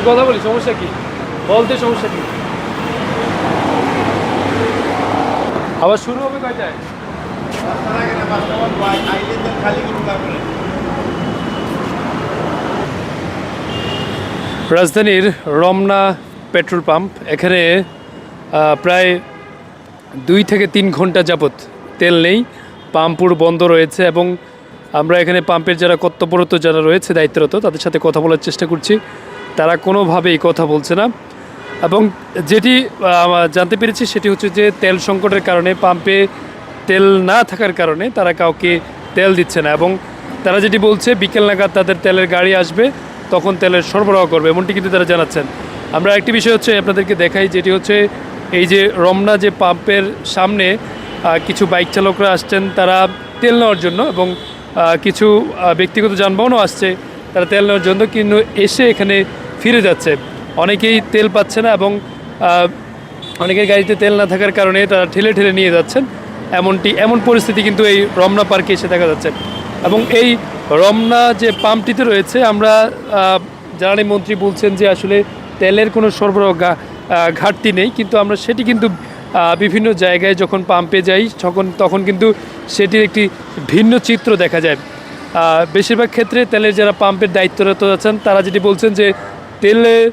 কথা বলি, সমস্যা কি বলতে, সমস্যা কি? আবার শুরু হবে কয়টায়? রাজধানীর রমনা পেট্রোল পাম্প, এখানে প্রায় 2 থেকে 3 ঘন্টা যাবত তেল নেই, পাম্প পুরো বন্ধ রয়েছে। এবং আমরা এখানে পাম্পের যারা কর্তব্যরত যারা রয়েছে দায়িত্বরত তাদের সাথে কথা বলার চেষ্টা করছি, তারা কোনোভাবেই কথা বলছে না। এবং যেটি জানতে পেরেছি সেটি হচ্ছে যে তেল সংকটের কারণে, পাম্পে তেল না থাকার কারণে তারা কাউকে তেল দিচ্ছে না। এবং তারা যেটি বলছে বিকেল নাগাদ তাদের তেলের গাড়ি আসবে, তখন তেলের সরবরাহ করবে, এমনটি কিন্তু তারা জানাচ্ছেন। আমরা একটি বিষয় হচ্ছে আপনাদেরকে দেখাই, যেটি হচ্ছে এই যে রমনা যে পাম্পের সামনে কিছু বাইক চালকরা আসছেন তারা তেল নেওয়ার জন্য, এবং কিছু ব্যক্তিগত যানবাহনও আসছে তারা তেল নেওয়ার জন্য, কিন্তু এসে এখানে ফিরে যাচ্ছে। অনেকেই তেল পাচ্ছে না এবং অনেকের গাড়িতে তেল না থাকার কারণে তারা ঠেলে ঠেলে নিয়ে যাচ্ছেন। এমন পরিস্থিতি কিন্তু এই রমনা পার্কে এসে দেখা যাচ্ছে। এবং এই রমনা যে পাম্পটিতে রয়েছে, আমরা জ্বালানি মন্ত্রী বলছেন যে আসলে তেলের কোনো সরবরাহ ঘাটতি নেই, কিন্তু আমরা সেটি কিন্তু বিভিন্ন জায়গায় যখন পাম্পে যাই তখন কিন্তু সেটির একটি ভিন্ন চিত্র দেখা যায়। বেশিরভাগ ক্ষেত্রে তেলের যারা পাম্পের দায়িত্বরত আছেন তারা যেটি বলছেন যে তেলের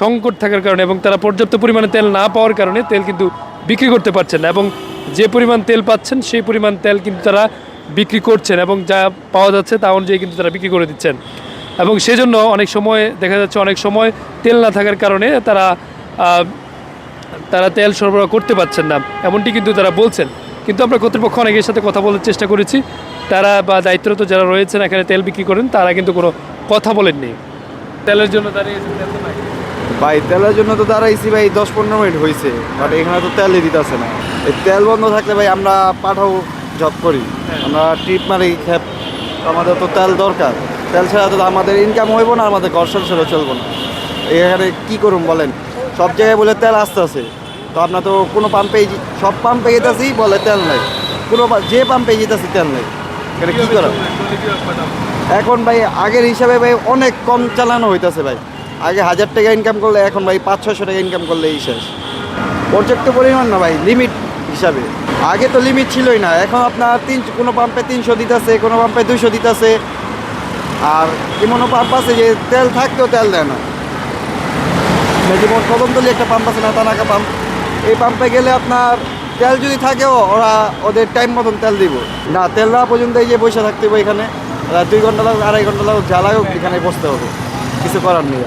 সংকট থাকার কারণে এবং তারা পর্যাপ্ত পরিমাণে তেল না পাওয়ার কারণে তেল কিন্তু বিক্রি করতে পারছেন না, এবং যে পরিমাণ তেল পাচ্ছেন সেই পরিমাণ তেল কিন্তু তারা বিক্রি করছেন, এবং যা পাওয়া যাচ্ছে তা অনুযায়ী কিন্তু তারা বিক্রি করে দিচ্ছেন। এবং সেজন্য অনেক সময় দেখা যাচ্ছে, অনেক সময় তেল না থাকার কারণে তারা তেল সরবরাহ করতে পারছেন না, এমনটি কিন্তু তারা বলছেন। কিন্তু আমরা কর্তৃপক্ষ অনেকের সাথে কথা বলার চেষ্টা করেছি, তারা বা দায়িত্বরত যারা রয়েছেন এখানে তেল বিক্রি করেন, তারা কিন্তু কোনো কথা বলেননি। তেলের জন্য দাঁড়িয়েছে, ভাই তেলের জন্য তো দাঁড়াইছি ভাই 10-15 মিনিট হয়েছে, বাট এখানে তো তেলই দিতেছে না। এই তেল বন্ধ থাকলে ভাই আমরা পাঠাও জব করি, আমরা ট্রিপ মারি খেপ, আমাদের তো তেল দরকার। তেল ছাড়া তো আমাদের ইনকাম হইব না, আমাদের ঘর সংসারও চলবো না। এখানে কী করুন বলেন, সব জায়গায় বলে তেল আসতেছে, তো আপনার তো কোনো পাম্পে, সব পাম্পে যেতেছি বলে তেল নাই, যে পাম্পে যেতেছি তেল নেই, এখানে কী করা? এখন ভাই আগের হিসাবে ভাই অনেক কম চালানো হইতেছে ভাই। আগে 1000 টাকা ইনকাম করলে এখন ভাই 500-600 টাকা ইনকাম করলে এই শেষ। পর্যাপ্ত পরিমাণ না ভাই, লিমিট হিসাবে। আগে তো লিমিট ছিলই না, এখন আপনার কোনো পাম্পে 300 দিতেছে, কোনো পাম্পে 200 দিতেছে। আর এমনও পাম্প আছে যে তেল থাকতেও তেল দেয় না। যেমন কদমতলি একটা পাম্প আছে না, তানাকা পাম্প, এই পাম্পে গেলে আপনার তেল যদি থাকেও ওদের টাইম মতন তেল দিব না, তেল দেওয়া পর্যন্ত এই যে বসে থাকতে হবে এখানে, 2 ঘন্টা লাগুক 2.5 ঘন্টা লাগুক যা লাগুক এখানে বসতে হবে, কিছু করার নেই।